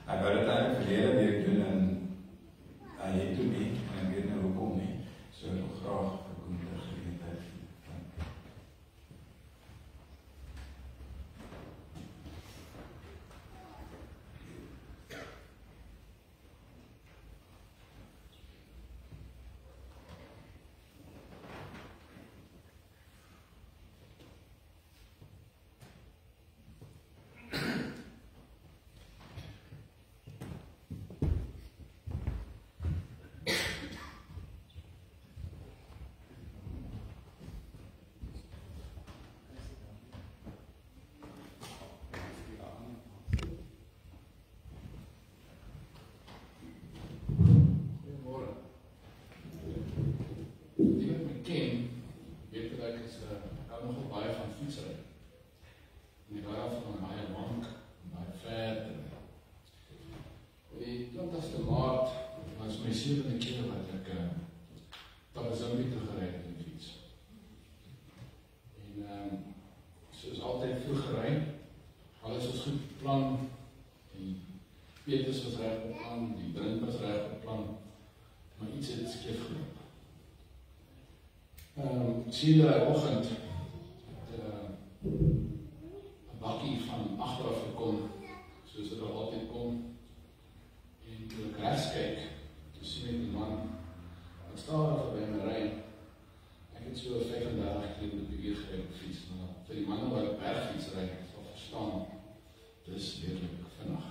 Ek wou dit eintlik verlede week doen en hy het toe nie en ek weet nou hoekom nie. So ek wil graag vir Koen geleentheid gee. is ek hou nogal baie van fietsry. En ek hou van baie lank, baie ver. Die 20ste Maart was my 7de keer wat ek Tabazimbi toe gery het in die fiets. En soos altyd vroeg gery, alles was goed beplan, die Peters was reg beplan, die drink was reg beplan, maar iets het skeef geloop. Sien die oggend het 'n bakkie van agteraf gekom, soos dit altyd kom, en toe ek regs kyk, toe sien ek die man, wat staan daar verby my ry. Ek het so 35 km/h gery op fiets, maar vir die manne wat bergfiets ry, sal verstaan, dis werklik vinnig.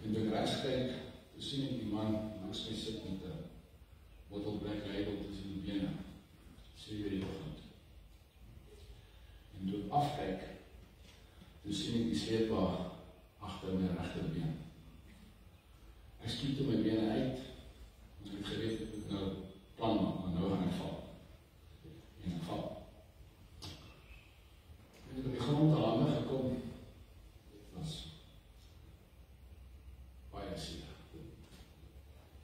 En toe ek regs kyk, toe sien ek die man langs my sit met 'n bottel Black Label tussen die bene. Sien die oggend. En toe ek afkyk, toe sien ek die sleepwa agter my regterbeen. Ek skiet toe my bene uit, en ek het geweet ek moet nou plan maak, maar nou gaan ek val. En ek val. En ek het op die grond te lande gekom, dit was baie seer.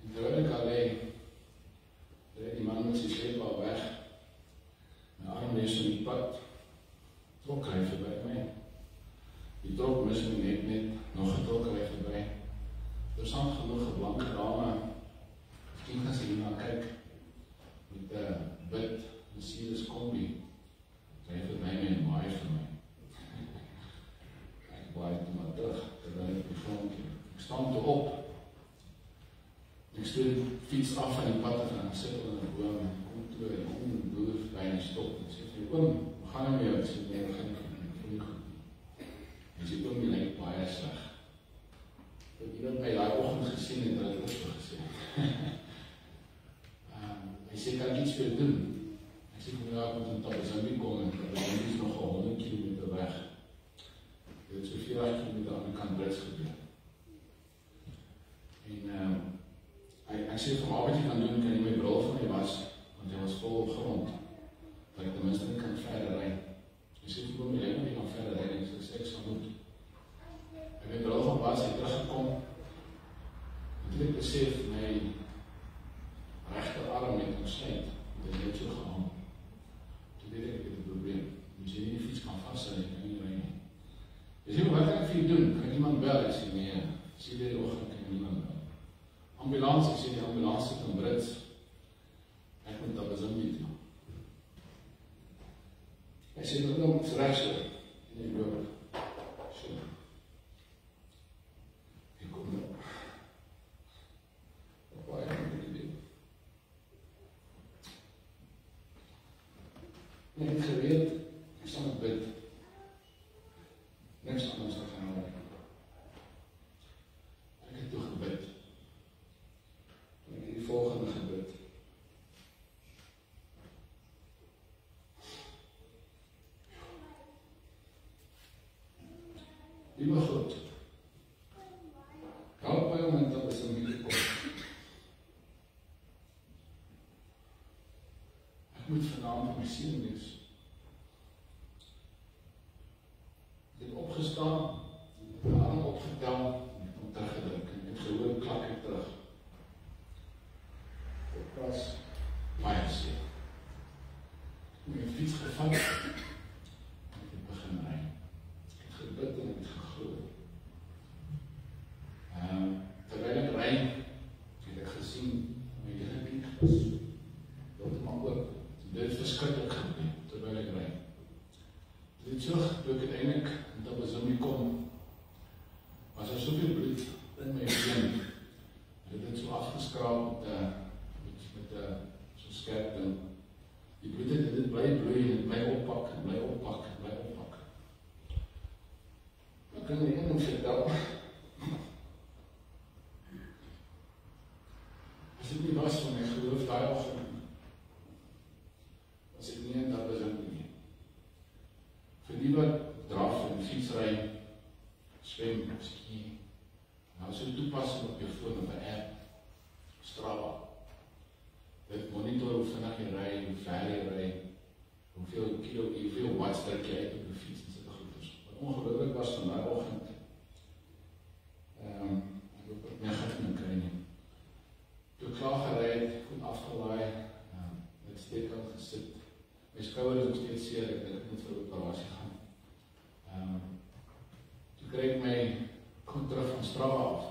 En terwyl ek al lê die man met sy sleepwa weg, my arm lees in die pad, trok hy verby my. Die trok mis my net, nog 'n trok hy verby. Interessant genoeg 'n blanke dame, miskien gaan sy hierna kyk, met 'n wit Mercedes Kombi, ry verby my en waai vir my. Ek waai toe maar terug, terwyl ek die grond keer. Ek staan toe op, ek stoot die fiets af van die pad af en ek sit onder 'n boom en kom toe en boer verby en stop en sê vir oom, hoe gaan nou met jou? Ek sê nee, ek gaan nie voel nie goed nie. En sê oom, jy lyk baie sleg. Ek het iemand my daai oggend gesien en dat het vir gesê. Hy sê, kan ek iets vir doen? Ek sê, ek moet in Tabazimbi kom en Tabazimbi is nog 100 km weg. Dit het so 40 km aan die kant Brits gebeur. En ek sê vir my, wat jy kan doen, kan jy my bril van jy was, want jy was vol grond, dat ek tenminste nie kan verder ry. Ek sê vir my, jy kan verder ry, en ek sê, ek sal moet. Ek het bril van was, hy teruggekom, en toe ek besef, my rechterarm het ontsluit, want hy het so gehang. Toe weet ek het 'n probleem. As jy nie die fiets kan vasthou, jy kan nie ry nie. Jy sê, wat kan ek vir jy doen? Kan iemand bel? Ek sê, nee, sê die oggend kan niemand bel. Ambulans, ek sê die ambulans sit in Brits. Ek moet Tabazimbi toe. Hy sê, dat dan moet rechts so. En ek loop. So. Ek kom nou. Wat baie moet ek doen. En ek het geweet, ek sal met bid. Niks anders te gaan hou. Ek het toe gebid. En ek het die volgende gebid. Liewe God, help my om in Tabazimbi te kom. Ek moet vanaand my seun wees. Ek het opgestaan, ek het my arm opgetel, en ek het hom teruggedruk, en ek het gehoor, klak ek terug. Dit was baie seer. Ek het my fiets gevat, en ek het begin ry. Ek het gebid en ek het geglo. Terwyl ek ry, het ek gesien, my hele kiek was heeltemal oop. Dit het verskriklik gebeur, terwyl ek ry. Dit so, toe ek uiteindelik in Tabazimbi kom, was daar soveel bloed in my been. Dit het so afgeskraap met so skerp ding. Die bloed het dit bly bloei en het bly oppak en bly oppak en bly oppak. Ek kan nie een vertel. As dit nie was van my geloof daai oggend, was ek nie in Tabazimbi nie. Vir die wat draf en fietsry, swem, ski, nou so toepassing op jou foon of 'n app, Strava. Dit monitor hoe vinnig jy ry, hoe ver jy ry, hoe hoeveel watts druk jy uit op die fiets en sulke goeders. Wat ongelooflik was van daai oggend, ek hoop ek nie gaan kry nie. Toe ek klaar gery het, goed afgelaai, ek steek al gesit. My skouer is nog steeds seer, ek moet vir operasie gaan. Toe kry ek my kom terug van Strava af.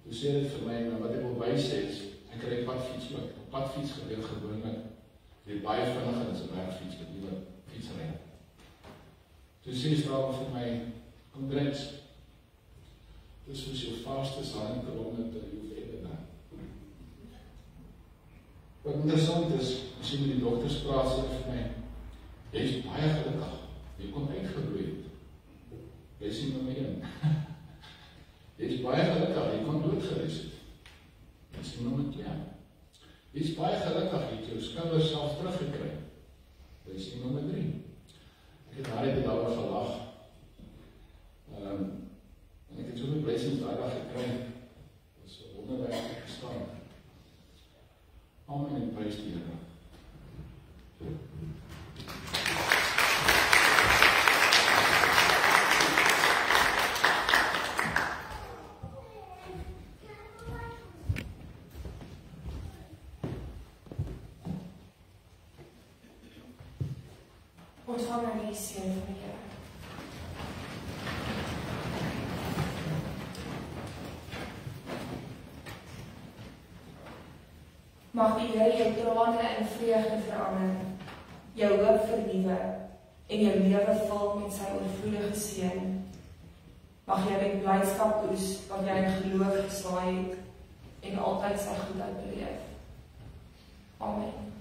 Toe sê dit vir my, maar wat ek wil bysê is, ek kry padfiets ook. Op padfiets gebeur gewoonlik, jy baie vinniger as 'n bergfiets, wat jy fietsry. Toe sê Strava vir my, congrats, dis was jou fastest 100 kilometer you've ever done. Wat interessant is, as jy met die dokters praat, sê vir my, jy is baie gelukkig, jy kon uitgebloei het. Jy is nie nummer 1. Jy is baie gelukkig, jy kon doodgereis het. Jy is nie nummer 2. Jy is baie gelukkig, jy het jou skouers self teruggekry. Jy is nie nummer 3. Ek het daar die dag gelag. En ek het soveel blessings daai dag gekry. Dit is 'n wonderwerk te verstaan. Amen en prys die Here. Ontvang nou die seën van die Here. Mag die Here jou trane in vreugde verander, jou hoop vernuwe en jou lewe vul met sy oorvloedige seën. Mag jy met blydskap oes wat jy in geloof gesaai het en altyd sy goedheid beleef. Amen.